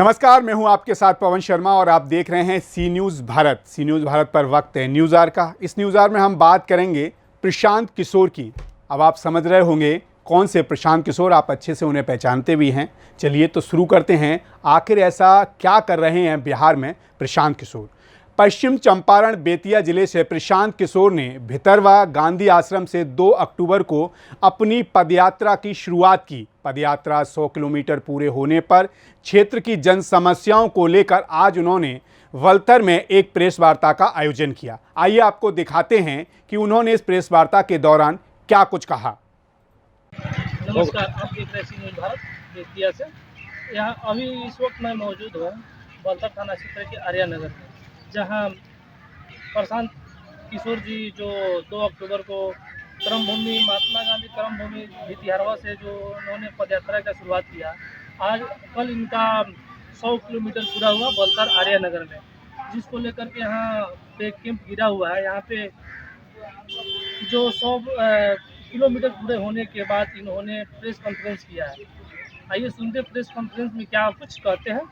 नमस्कार, मैं हूं आपके साथ पवन शर्मा और आप देख रहे हैं सी न्यूज़ भारत। सी न्यूज़ भारत पर वक्त है न्यूज़ आवर का। इस न्यूज़ आवर में हम बात करेंगे प्रशांत किशोर की। अब आप समझ रहे होंगे कौन से प्रशांत किशोर, आप अच्छे से उन्हें पहचानते भी हैं। चलिए तो शुरू करते हैं। आखिर ऐसा क्या कर रहे हैं बिहार में प्रशांत किशोर। पश्चिम चंपारण बेतिया जिले से प्रशांत किशोर ने भितरवा गांधी आश्रम से 2 अक्टूबर को अपनी पदयात्रा की शुरुआत की। पदयात्रा 100 किलोमीटर पूरे होने पर क्षेत्र की जन समस्याओं को लेकर आज उन्होंने वलथर में एक प्रेस वार्ता का आयोजन किया। आइए आपको दिखाते हैं कि उन्होंने इस प्रेस वार्ता के दौरान क्या कुछ कहा। नमस्कार, आप देख रहे हैं सी न्यूज़ भारत बेतिया से। यहाँ अभी इस वक्त मैं मौजूद हूँ वलथर थाना क्षेत्र के आर्या नगर में, जहाँ प्रशांत किशोर जी जो 2 अक्टूबर को कर्मभूमि महात्मा गांधी कर्मभूमि भितिहरवा से जो उन्होंने पदयात्रा का शुरुआत किया, आज कल इनका 100 किलोमीटर पूरा हुआ वलथर आर्या नगर में, जिसको लेकर के यहाँ पे कैंप गिरा हुआ है। यहाँ पे जो 100 किलोमीटर पूरे होने के बाद इन्होंने प्रेस कॉन्फ्रेंस किया है। आइए सुनते प्रेस कॉन्फ्रेंस में क्या कुछ कहते हैं।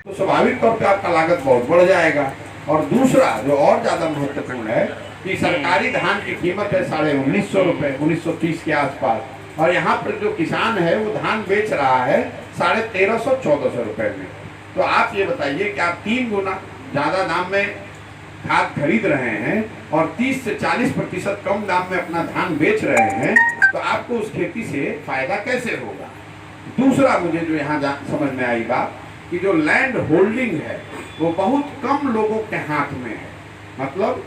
तो स्वाभाविक तौर पे आपका लागत बहुत बढ़ जाएगा। और दूसरा जो और ज्यादा महत्वपूर्ण है कि सरकारी धान की कीमत है 1950 रुपए, 1930 के आसपास, और यहाँ पर जो किसान है वो धान बेच रहा है 1350-1400 रुपए में। तो आप ये बताइए कि आप 3 गुना ज्यादा दाम में खाद खरीद रहे हैं और 30 से 40% कम दाम में अपना धान बेच रहे हैं, तो आपको उस खेती से फायदा कैसे होगा। दूसरा मुझे जो यहाँ समझ में आई बात कि जो लैंड होल्डिंग है वो बहुत कम लोगों के हाथ में है। मतलब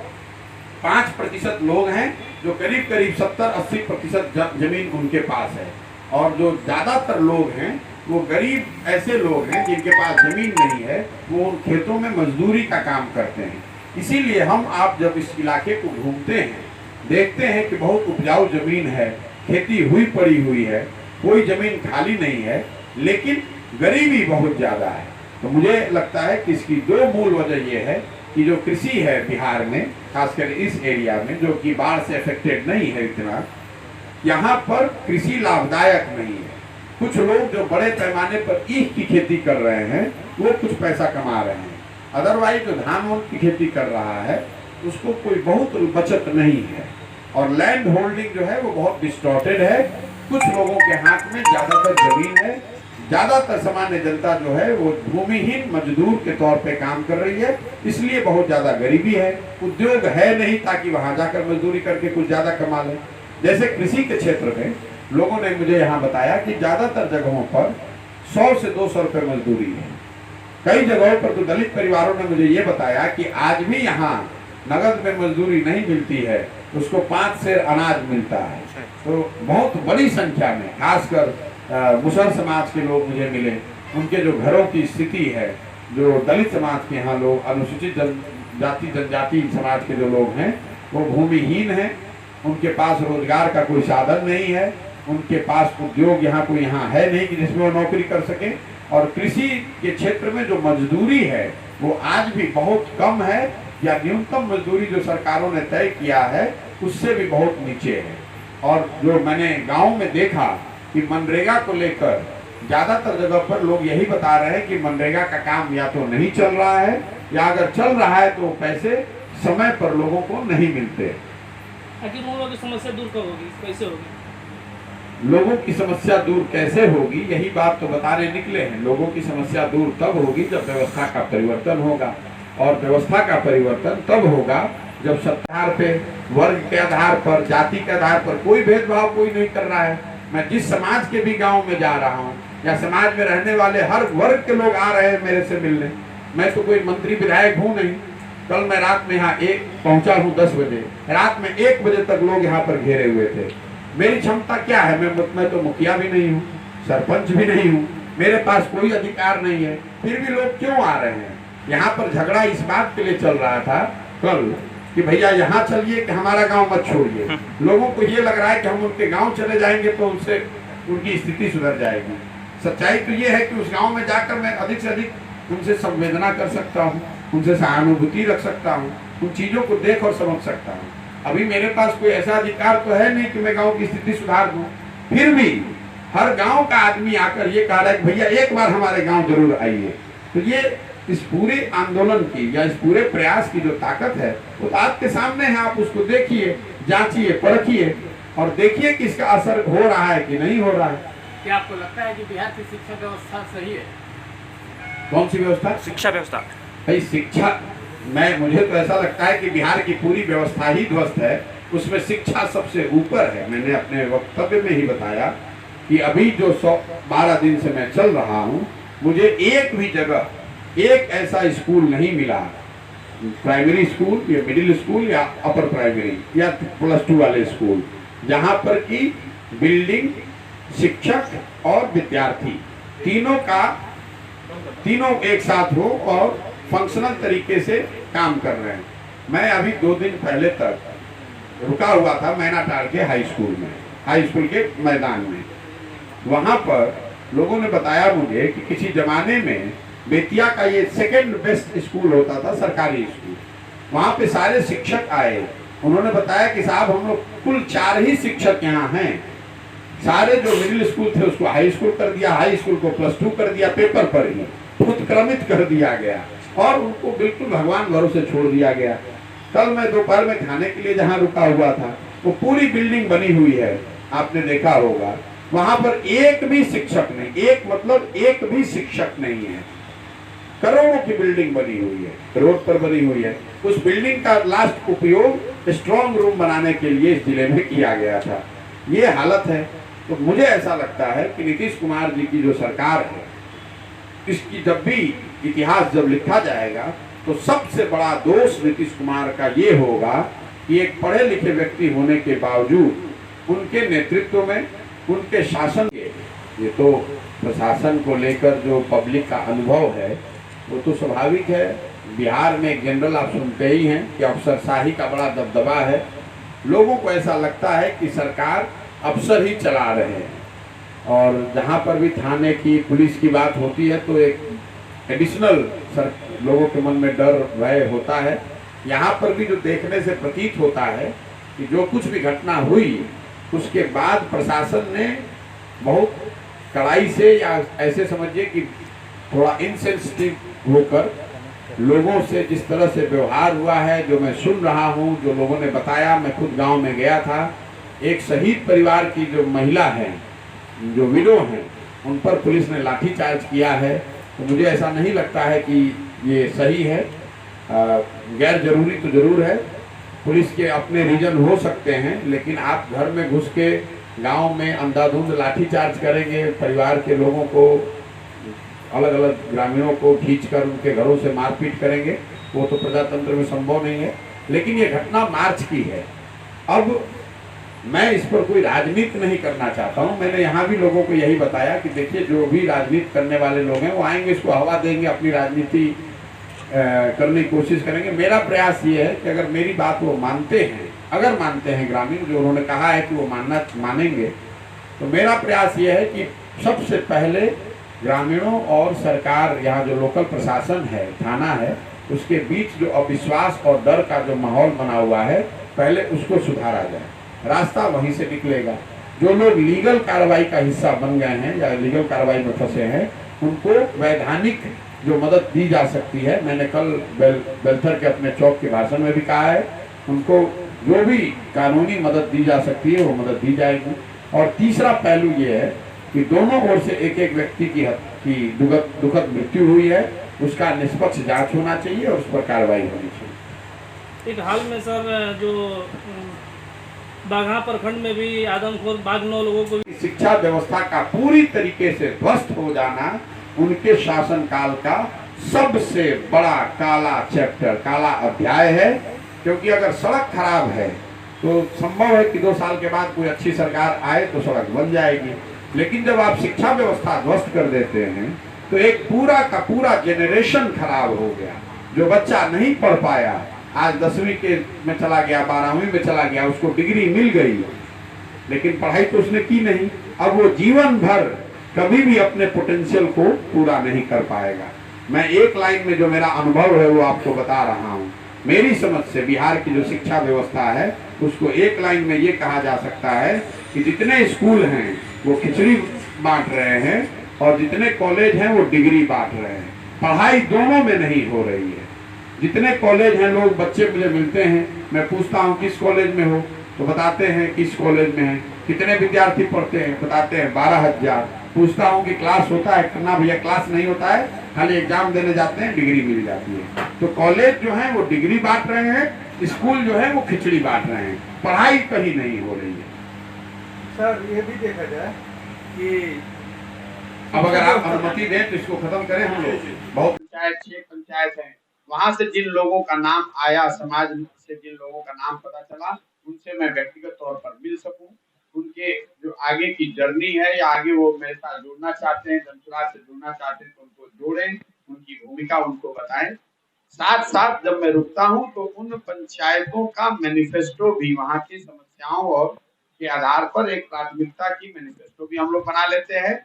5% लोग हैं जो करीब 70-80% जमीन उनके पास है, और जो ज्यादातर लोग हैं वो गरीब ऐसे लोग हैं जिनके पास जमीन नहीं है, वो उन खेतों में मजदूरी का काम करते हैं। इसीलिए हम आप जब इस इलाके को घूमते हैं देखते हैं कि बहुत उपजाऊ जमीन है, खेती हुई पड़ी हुई है, कोई जमीन खाली नहीं है, लेकिन गरीबी बहुत ज्यादा है। तो मुझे लगता है कि इसकी 2 मूल वजह यह है कि जो कृषि है बिहार में, खासकर इस एरिया में जो कि बाढ़ से अफेक्टेड नहीं है इतना, यहाँ पर कृषि लाभदायक नहीं है। कुछ लोग जो बड़े पैमाने पर ईख की खेती कर रहे हैं वो कुछ पैसा कमा रहे हैं, अदरवाइज जो धान की खेती कर रहा है उसको कोई बहुत बचत नहीं है। और लैंड होल्डिंग जो है वो बहुत डिस्टॉर्टेड है। कुछ लोगों के हाथ में ज्यादातर जमीन है, ज्यादातर सामान्य जनता जो है वो भूमिहीन मजदूर के तौर पे काम कर रही है, इसलिए बहुत ज्यादा गरीबी है। उद्योग है नहीं ताकि वहां जाकर मजदूरी करके कुछ ज्यादा कमा ले। जैसे कृषि के क्षेत्र में लोगों ने मुझे यहाँ बताया कि ज्यादातर जगहों पर 100 से 200 रुपए मजदूरी है। कई जगहों पर तो दलित परिवारों ने मुझे ये बताया कि आज भी यहाँ नगद में मजदूरी नहीं मिलती है, उसको 5 सेर अनाज मिलता है। तो बहुत बड़ी संख्या में खासकर मुसहर समाज के लोग मुझे मिले, उनके जो घरों की स्थिति है, जो दलित समाज के यहाँ लोग, अनुसूचित जनजाति समाज के जो लोग हैं वो भूमिहीन हैं, उनके पास रोजगार का कोई साधन नहीं है, उनके पास उद्योग यहाँ कोई यहाँ है नहीं कि जिसमें वो नौकरी कर सके। और कृषि के क्षेत्र में जो मजदूरी है वो आज भी बहुत कम है, या न्यूनतम मजदूरी जो सरकारों ने तय किया है उससे भी बहुत नीचे है। और जो मैंने गांव में देखा कि मनरेगा को लेकर ज्यादातर जगह पर लोग यही बता रहे हैं कि मनरेगा का काम या तो नहीं चल रहा है, या अगर चल रहा है तो पैसे समय पर लोगों को नहीं मिलते। आखिर लोगों की समस्या दूर कब होगी, कैसे होगी? लोगों की समस्या दूर कैसे होगी, यही बात तो बताने निकले हैं। लोगों की समस्या दूर तब होगी जब व्यवस्था का परिवर्तन होगा, और व्यवस्था का परिवर्तन तब होगा जब सत्ताधार पे, वर्ग के आधार पर, जाति के आधार पर कोई भेदभाव कोई नहीं कर रहा है। मैं जिस समाज के भी गांव में जा रहा हूँ या समाज में रहने वाले हर वर्ग के लोग आ रहे हैं मेरे से मिलने। मैं तो कोई मंत्री विधायक हूँ नहीं। कल मैं रात में यहाँ पहुंचा हूँ 10 बजे, रात में 1 बजे तक लोग यहाँ पर घेरे हुए थे। मेरी क्षमता क्या है, मैं तो मुखिया भी नहीं हूँ, सरपंच भी नहीं हूँ, मेरे पास कोई अधिकार नहीं है, फिर भी लोग क्यों आ रहे हैं। यहाँ पर झगड़ा इस बात के लिए चल रहा था कल कि भैया यहाँ चलिए कि हमारा गांव मत छोड़िए। लोगों को ये लग रहा है कि हम उनके गांव चले जाएंगे तो उनसे उनकी स्थिति सुधर जाएगी। सच्चाई तो ये है कि उस गांव में जाकर मैं अधिक से अधिक उनसे संवेदना कर सकता हूँ, उनसे सहानुभूति रख सकता हूँ, उन चीजों को देख और समझ सकता हूँ। अभी मेरे पास कोई ऐसा अधिकार तो है नहीं कि मैं गांव की स्थिति सुधार दूं। फिर भी हर गांव का आदमी आकर ये कह रहा है कि भैया एक बार हमारे गांव जरूर आइए। तो ये इस पूरे आंदोलन की या इस पूरे प्रयास की जो ताकत है वो आपके सामने है। आप उसको देखिए, जांचिए, परखिए और देखिए कि इसका असर हो रहा है कि नहीं हो रहा है। क्या आपको लगता है कि बिहार की शिक्षा व्यवस्था सही है? कौन सी व्यवस्था? शिक्षा व्यवस्था। भाई शिक्षा, मुझे तो ऐसा लगता है कि बिहार की पूरी व्यवस्था ही ध्वस्त है, उसमें शिक्षा सबसे ऊपर है। मैंने अपने वक्तव्य में ही बताया कि अभी जो 112 दिन से मैं चल रहा हूँ, मुझे एक भी जगह एक ऐसा स्कूल नहीं मिला, प्राइमरी स्कूल या मिडिल स्कूल या अपर प्राइमरी या +2 वाले स्कूल, जहाँ पर कि बिल्डिंग, शिक्षक और विद्यार्थी तीनों एक साथ हो और फंक्शनल तरीके से काम कर रहे हैं। मैं अभी 2 दिन पहले तक रुका हुआ था मैनाटाड़ के हाई स्कूल के मैदान में। वहाँ पर लोगों ने बताया मुझे कि किसी जमाने में बेतिया का ये 2nd बेस्ट स्कूल होता था, सरकारी स्कूल। वहाँ पे सारे शिक्षक आए, उन्होंने बताया कि साहब हम लोग कुल 4 ही शिक्षक यहाँ हैं। सारे जो मिडिल स्कूल थे उसको हाई स्कूल कर दिया, हाई स्कूल को +2 कर दिया, पेपर पर ही उत्क्रमित कर दिया गया और उनको बिल्कुल भगवान भरोसे छोड़ दिया गया। कल मैं दोपहर में खाने के लिए जहाँ रुका हुआ था, वो पूरी बिल्डिंग बनी हुई है, आपने देखा होगा। वहां पर एक भी शिक्षक नहीं, एक भी शिक्षक नहीं है। करोड़ों की बिल्डिंग बनी हुई है, रोड पर बनी हुई है। उस बिल्डिंग का लास्ट उपयोग स्ट्रॉन्ग रूम बनाने के लिए इस जिले में किया गया था। ये हालत है। तो मुझे ऐसा लगता है कि नीतीश कुमार जी की जो सरकार है, इसकी जब भी इतिहास जब लिखा जाएगा तो सबसे बड़ा दोष नीतीश कुमार का ये होगा कि एक पढ़े लिखे व्यक्ति होने के बावजूद उनके नेतृत्व में, उनके शासन के, ये तो प्रशासन को लेकर जो पब्लिक का अनुभव है वो तो स्वाभाविक है। बिहार में जनरल आप सुनते ही हैं कि अफसरशाही का बड़ा दबदबा है। लोगों को ऐसा लगता है कि सरकार अफसर ही चला रहे हैं, और जहाँ पर भी थाने की, पुलिस की बात होती है तो एक एडिशनल लोगों के मन में डर भय होता है। यहाँ पर भी जो देखने से प्रतीत होता है कि जो कुछ भी घटना हुई उसके बाद प्रशासन ने बहुत कड़ाई से, या ऐसे समझिए कि थोड़ा इनसेंसिटिव होकर लोगों से जिस तरह से व्यवहार हुआ है, जो मैं सुन रहा हूँ, जो लोगों ने बताया, मैं खुद गांव में गया था, एक शहीद परिवार की जो महिला है, जो विडो हैं, उन पर पुलिस ने लाठीचार्ज किया है। तो मुझे ऐसा नहीं लगता है कि ये सही है। गैर जरूरी तो जरूर है, पुलिस के अपने रीजन हो सकते हैं, लेकिन आप घर में घुस के गांव में अंधाधुंध लाठीचार्ज करेंगे, परिवार के लोगों को, अलग अलग ग्रामीणों को खींचकर उनके घरों से मारपीट करेंगे, वो तो प्रजातंत्र में संभव नहीं है। लेकिन ये घटना मार्च की है। अब मैं इस पर कोई राजनीति नहीं करना चाहता हूँ। मैंने यहाँ भी लोगों को यही बताया कि देखिए, जो भी राजनीति करने वाले लोग हैं वो आएंगे, इसको हवा देंगे, अपनी राजनीति करने की कोशिश करेंगे। मेरा प्रयास ये है कि अगर मेरी बात वो मानते हैं, अगर मानते हैं ग्रामीण, जो उन्होंने कहा है कि वो मानेंगे, तो मेरा प्रयास ये है कि सबसे पहले ग्रामीणों और सरकार, यहाँ जो लोकल प्रशासन है, थाना है, उसके बीच जो अविश्वास और डर का जो माहौल बना हुआ है, पहले उसको सुधारा जाए। रास्ता वहीं से निकलेगा। जो लोग लीगल कार्रवाई का हिस्सा बन गए हैं या लीगल कार्रवाई में फंसे हैं, उनको वैधानिक जो मदद दी जा सकती है, मैंने कल बेलथर के अपने चौक के भाषण में भी कहा है, उनको जो भी कानूनी मदद दी जा सकती है वो मदद दी जाएगी। और तीसरा पहलू ये है कि दोनों ओर से एक एक व्यक्ति की दुखद मृत्यु हुई है, उसका निष्पक्ष जांच होना चाहिए और उस पर कार्रवाई होनी चाहिए। एक हाल में सर, जो बाघा प्रखंड में भी आदमखोर बाघ 9 लोगों को, शिक्षा व्यवस्था का पूरी तरीके से ध्वस्त हो जाना उनके शासनकाल का सबसे बड़ा काला चैप्टर, काला अध्याय है। क्योंकि अगर सड़क खराब है तो संभव है कि 2 साल के बाद कोई अच्छी सरकार आए तो सड़क बन जाएगी, लेकिन जब आप शिक्षा व्यवस्था ध्वस्त कर देते हैं तो एक पूरा का पूरा जेनरेशन खराब हो गया। जो बच्चा नहीं पढ़ पाया, आज 10वीं में चला गया, 12वीं में चला गया, उसको डिग्री मिल गई, लेकिन पढ़ाई तो उसने की नहीं। अब वो जीवन भर कभी भी अपने पोटेंशियल को पूरा नहीं कर पाएगा। मैं एक लाइन में जो मेरा अनुभव है वो आपको बता रहा हूँ। मेरी समझ से बिहार की जो शिक्षा व्यवस्था है उसको एक लाइन में ये कहा जा सकता है कि जितने स्कूल हैं वो खिचड़ी बांट रहे हैं और जितने कॉलेज हैं वो डिग्री बांट रहे हैं। पढ़ाई दोनों में नहीं हो रही है। जितने कॉलेज हैं, लोग बच्चे मुझे मिलते हैं, मैं पूछता हूँ किस कॉलेज में हो, तो बताते हैं किस कॉलेज में है। कितने विद्यार्थी पढ़ते हैं, बताते हैं 12,000। पूछता हूँ कि क्लास होता है, करना भैया क्लास नहीं होता है, खाली एग्जाम देने जाते हैं, डिग्री मिल जाती है। तो कॉलेज जो है वो डिग्री बांट रहे हैं, स्कूल जो है वो खिचड़ी बांट रहे हैं, पढ़ाई कहीं नहीं हो रही है। सर ये भी देखा जाए कि अब अगर आप अनुमति दें तो इसको खत्म करें हम लोग। बहुत पंचायत 6 पंचायत है, वहां से जिन लोगों का नाम आया, समाज से जिन लोगों का नाम पता चला, उनसे मैं व्यक्तिगत तौर पर मिल सकूं, उनके जो आगे की जर्नी है या आगे वो मेरे साथ जुड़ना चाहते हैं, जनसुराज से जुड़ना चाहते हैं, तो उनको जोड़ें, उनकी भूमिका उनको बताएं। साथ साथ जब मैं रुकता हूं तो उन पंचायतों का मैनिफेस्टो भी, वहां की समस्याओं और के आधार पर एक प्राथमिकता की मैनिफेस्टो भी हम लोग बना लेते हैं।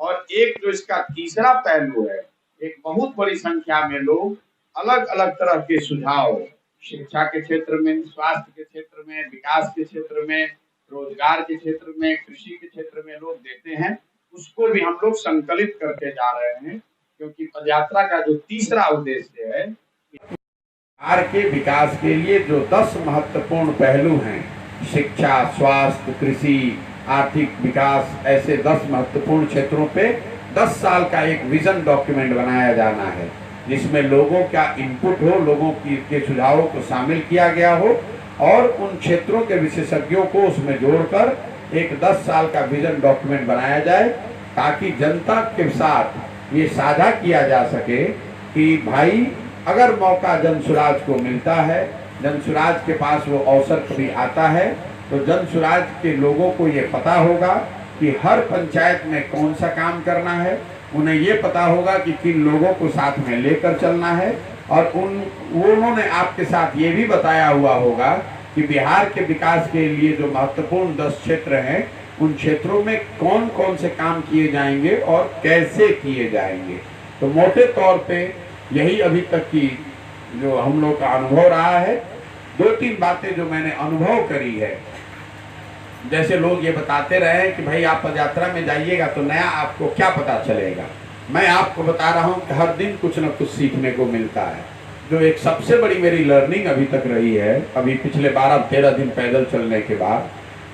और एक जो इसका तीसरा पहलू है, एक बहुत बड़ी संख्या में लोग अलग अलग तरह के सुझाव, शिक्षा के क्षेत्र में, स्वास्थ्य के क्षेत्र में, विकास के क्षेत्र में, रोजगार के क्षेत्र में, कृषि के क्षेत्र में लोग देते हैं, उसको भी हम लोग संकलित करते जा रहे हैं। क्योंकि पदयात्रा का जो तीसरा उद्देश्य है, बिहार के विकास के लिए जो 10 महत्वपूर्ण पहलू हैं, शिक्षा, स्वास्थ्य, कृषि, आर्थिक विकास, ऐसे 10 महत्वपूर्ण क्षेत्रों पे 10 साल का एक विजन डॉक्यूमेंट बनाया जाना है, जिसमें लोगों का इनपुट हो, लोगों के सुझावों को शामिल किया गया हो और उन क्षेत्रों के विशेषज्ञों को उसमें जोड़कर एक 10 साल का विजन डॉक्यूमेंट बनाया जाए, ताकि जनता के साथ ये साझा किया जा सके कि भाई अगर मौका जनसुराज को मिलता है, जनसुराज के पास वो अवसर कभी आता है, तो जनसुराज के लोगों को ये पता होगा कि हर पंचायत में कौन सा काम करना है, उन्हें ये पता होगा कि किन लोगों को साथ में लेकर चलना है, और उन्होंने आपके साथ ये भी बताया हुआ होगा कि बिहार के विकास के लिए जो महत्वपूर्ण 10 क्षेत्र हैं, उन क्षेत्रों में कौन कौन से काम किए जाएंगे और कैसे किए जाएंगे। तो मोटे तौर पे यही अभी तक की जो हम लोग का अनुभव रहा है। 2-3 बातें जो मैंने अनुभव करी है, जैसे लोग ये बताते रहे कि भाई आप पदयात्रा में जाइएगा तो नया आपको क्या पता चलेगा। मैं आपको बता रहा हूँ कि हर दिन कुछ न कुछ सीखने को मिलता है। जो एक सबसे बड़ी मेरी लर्निंग अभी तक रही है, अभी पिछले 12-13 दिन पैदल चलने के बाद,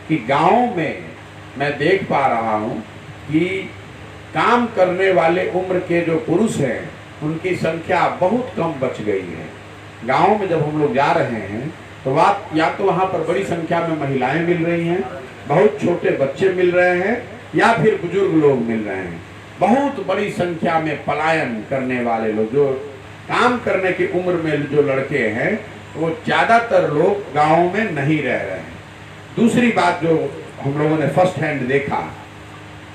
कि गाँव में मैं देख पा रहा हूँ कि काम करने वाले उम्र के जो पुरुष हैं, उनकी संख्या बहुत कम बच गई है। गाँव में जब हम लोग जा रहे हैं तो या तो वहाँ पर बड़ी संख्या में महिलाएं मिल रही हैं, बहुत छोटे बच्चे मिल रहे हैं, या फिर बुजुर्ग लोग मिल रहे हैं। बहुत बड़ी संख्या में पलायन करने वाले लोग, जो काम करने की उम्र में जो लड़के हैं, वो ज़्यादातर लोग गाँव में नहीं रह रहे हैं। दूसरी बात जो हम लोगों ने फर्स्ट हैंड देखा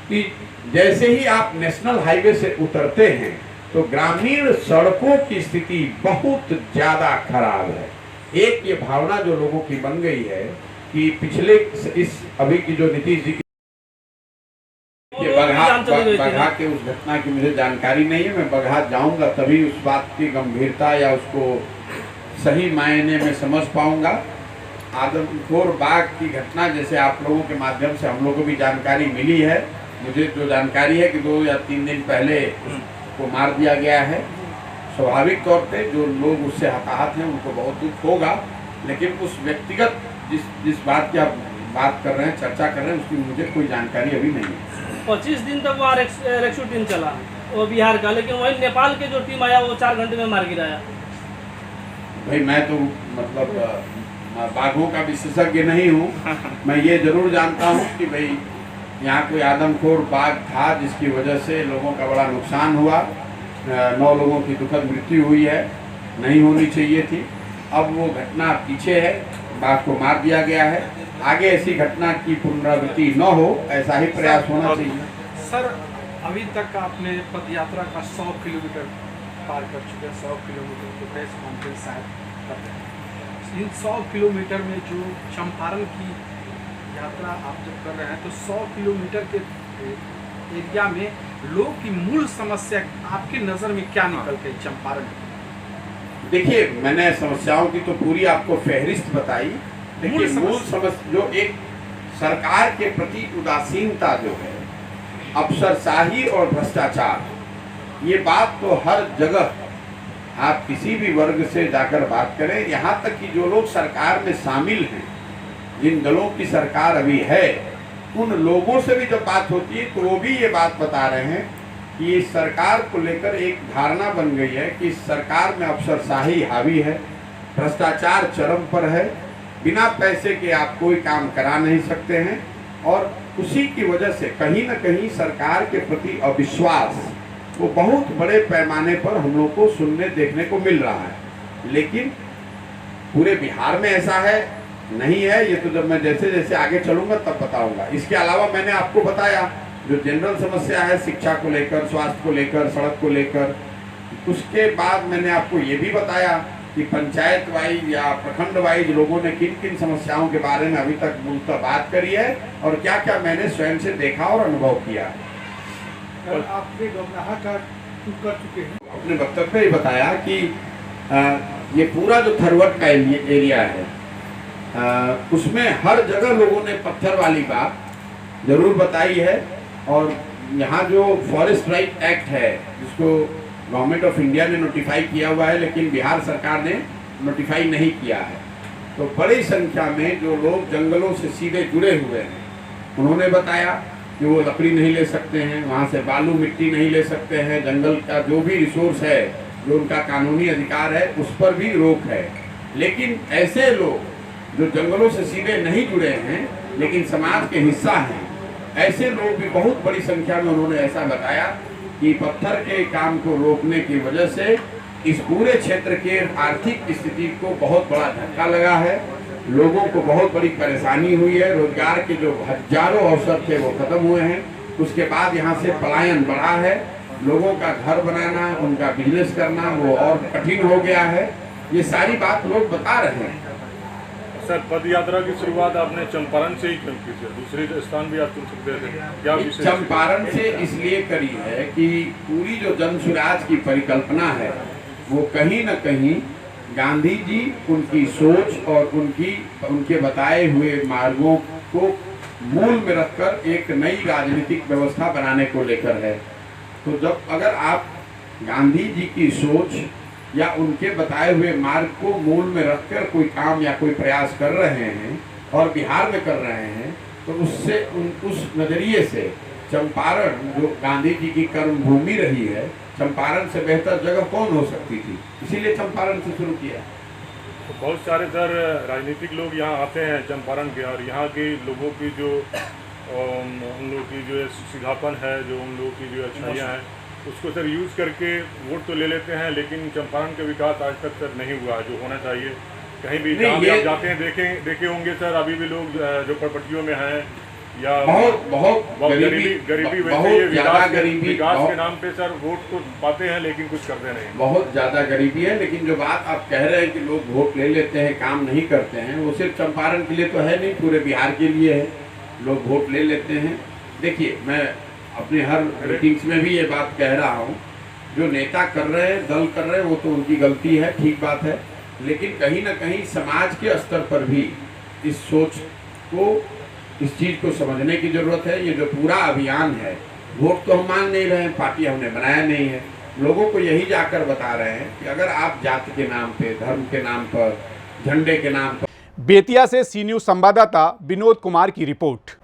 कि जैसे ही आप नेशनल हाईवे से उतरते हैं तो ग्रामीण सड़कों की स्थिति बहुत ज़्यादा खराब है। एक ये भावना जो लोगों की बन गई है कि पिछले इस अभी की जो नीतीश जी की बगहा के उस घटना की मुझे जानकारी नहीं है, मैं बगहा जाऊंगा तभी उस बात की गंभीरता या उसको सही मायने में समझ पाऊंगा। आदमखोर बाघ की घटना जैसे आप लोगों के माध्यम से हम लोगों को भी जानकारी मिली है, मुझे जो जानकारी है कि 2 या 3 दिन पहले उसको मार दिया गया है। स्वाभाविक तौर पे जो लोग उससे हताहत हैं उनको बहुत दुख होगा, लेकिन उस व्यक्तिगत जिस बात की आप बात कर रहे हैं, चर्चा कर रहे हैं, उसकी मुझे कोई जानकारी अभी नहीं है। 25 दिन तक वो रेस्क्यू टीम चला वो बिहार का, लेकिन वही नेपाल के जो टीम आया वो 4 घंटे में मार गिराया। भाई मैं तो मतलब बाघों का विशेषज्ञ नहीं हूँ, मैं ये जरूर जानता हूँ कि भाई यहाँ कोई आदमखोर बाघ था जिसकी वजह से लोगों का बड़ा नुकसान हुआ। 9 लोगों की दुखद मृत्यु हुई है, नहीं होनी चाहिए थी। अब वो घटना पीछे है, बाघ को मार दिया गया है, आगे ऐसी घटना की पुनरावृत्ति न हो, ऐसा ही प्रयास होना चाहिए। सर अभी तक आपने पदयात्रा का 100 किलोमीटर पार कर चुके हैं, 100 किलोमीटर की प्रेस कॉन्फ्रेंस शायद कर रहे हैं। इन 100 किलोमीटर में जो चंपारण की यात्रा आप जब कर रहे हैं तो 100 किलोमीटर के एरिया में लोग की मूल समस्या आपकी नज़र में क्या निकल गई चंपारण? देखिए, मैंने समस्याओं की तो पूरी आपको फहरिस्त बताई, लेकिन मूल समस्या जो एक सरकार के प्रति उदासीनता जो है, अफसरशाही और भ्रष्टाचार, ये बात तो हर जगह आप किसी भी वर्ग से जाकर बात करें, यहाँ तक कि जो लोग सरकार में शामिल हैं, जिन दलों की सरकार अभी है, उन लोगों से भी जब बात होती है तो वो भी ये बात बता रहे हैं कि इस सरकार को लेकर एक धारणा बन गई है कि इस सरकार में अफसरशाही हावी है, भ्रष्टाचार चरम पर है, बिना पैसे के आप कोई काम करा नहीं सकते हैं, और उसी की वजह से कहीं ना कहीं सरकार के प्रति अविश्वास वो बहुत बड़े पैमाने पर हम लोग को सुनने देखने को मिल रहा है। लेकिन पूरे बिहार में ऐसा है नहीं है, ये तो जब मैं जैसे जैसे आगे चलूंगा तब बताऊंगा। इसके अलावा मैंने आपको बताया जो जनरल समस्या है शिक्षा को लेकर, स्वास्थ्य को लेकर, सड़क को लेकर, उसके बाद मैंने आपको ये भी बताया कि पंचायत वाइज या प्रखंड वाइज लोगों ने किन किन समस्याओं के बारे में अभी तक मूलतः बात करी है और क्या क्या मैंने स्वयं से देखा और अनुभव किया। आपने गमनाहा का कर चुके हैं। अपने वक्तव्य में बताया कि ये पूरा जो थरवट का एरिया है, उसमें हर जगह लोगों ने पत्थर वाली बात जरूर बताई है, और यहाँ जो फॉरेस्ट राइट एक्ट है जिसको गवर्नमेंट ऑफ इंडिया ने नोटिफाई किया हुआ है लेकिन बिहार सरकार ने नोटिफाई नहीं किया है, तो बड़ी संख्या में जो लोग जंगलों से सीधे जुड़े हुए हैं उन्होंने बताया कि वो लकड़ी नहीं ले सकते हैं, वहाँ से बालू मिट्टी नहीं ले सकते हैं, जंगल का जो भी रिसोर्स है जो उनका कानूनी अधिकार है उस पर भी रोक है। लेकिन ऐसे लोग जो जंगलों से सीधे नहीं जुड़े हैं लेकिन समाज के हिस्सा हैं, ऐसे लोग भी बहुत बड़ी संख्या में उन्होंने ऐसा बताया कि पत्थर के काम को रोकने की वजह से इस पूरे क्षेत्र के आर्थिक स्थिति को बहुत बड़ा धक्का लगा है, लोगों को बहुत बड़ी परेशानी हुई है, रोजगार के जो हजारों अवसर थे वो खत्म हुए हैं, उसके बाद यहाँ से पलायन बढ़ा है, लोगों का घर बनाना, उनका बिजनेस करना वो और कठिन हो गया है। ये सारी बात लोग बता रहे हैं। सर, पद यात्रा की शुरुआत आपने चंपारण से ही क्यों की थी? दूसरे स्थान भी आप चुन सकते थे, क्या विषय? चंपारण से इसलिए करी है कि पूरी जो जन स्वराज की परिकल्पना है वो कहीं न कहीं गांधी जी उनकी सोच और उनके बताए हुए मार्गों को मूल में रखकर एक नई राजनीतिक व्यवस्था बनाने को लेकर है। तो जब अगर आप गांधी जी की सोच या उनके बताए हुए मार्ग को मूल में रखकर कोई काम या कोई प्रयास कर रहे हैं और बिहार में कर रहे हैं, तो उससे उस नज़रिए से चंपारण जो गांधी जी की कर्म भूमि रही है, चंपारण से बेहतर जगह कौन हो सकती थी, इसीलिए चंपारण से शुरू किया। तो बहुत सारे सर राजनीतिक लोग यहाँ आते हैं चंपारण के, और यहाँ के लोगों की जो उन लोगों की जो सीधापन है, जो उन लोगों की जो अच्छाइयाँ हैं, उसको सर यूज़ करके वोट तो ले लेते हैं, लेकिन चंपारण का विकास आज तक सर नहीं हुआ जो होना चाहिए। कहीं भी जहाँ भी आप जाते हैं देखे होंगे सर, अभी भी लोग जो प्रॉपर्टियों में हैं या बहुत गरीबी वैसे ये विकास के नाम पे सर वोट तो पाते हैं लेकिन कुछ करते नहीं। बहुत ज़्यादा गरीबी है, लेकिन जो बात आप कह रहे हैं कि लोग वोट ले लेते हैं काम नहीं करते हैं, वो सिर्फ चंपारण के लिए तो है नहीं, पूरे बिहार के लिए है। लोग वोट ले लेते हैं। देखिए, मैं अपने हर मीटिंग्स में भी ये बात कह रहा हूँ, जो नेता कर रहे हैं, दल कर रहे हैं, वो तो उनकी गलती है, ठीक बात है, लेकिन कहीं ना कहीं समाज के स्तर पर भी इस सोच को, इस चीज़ को समझने की ज़रूरत है। ये जो पूरा अभियान है, वोट तो हम मान नहीं रहे हैं, पार्टी हमने बनाया नहीं है, लोगों को यही जाकर बता रहे हैं कि अगर आप जाति के नाम पे, धर्म के नाम पर, झंडे के नाम पर। बेतिया से सी न्यूज़ संवाददाता विनोद कुमार की रिपोर्ट।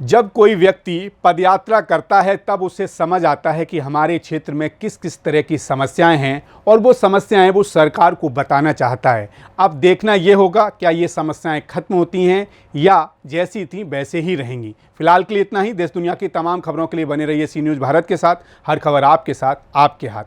जब कोई व्यक्ति पदयात्रा करता है तब उसे समझ आता है कि हमारे क्षेत्र में किस किस तरह की समस्याएं हैं, और वो समस्याएं वो सरकार को बताना चाहता है। अब देखना ये होगा क्या ये समस्याएं खत्म होती हैं या जैसी थी वैसे ही रहेंगी। फिलहाल के लिए इतना ही। देश दुनिया की तमाम खबरों के लिए बने रहिए सी न्यूज़ भारत के साथ। हर खबर आपके साथ, आपके हाथ।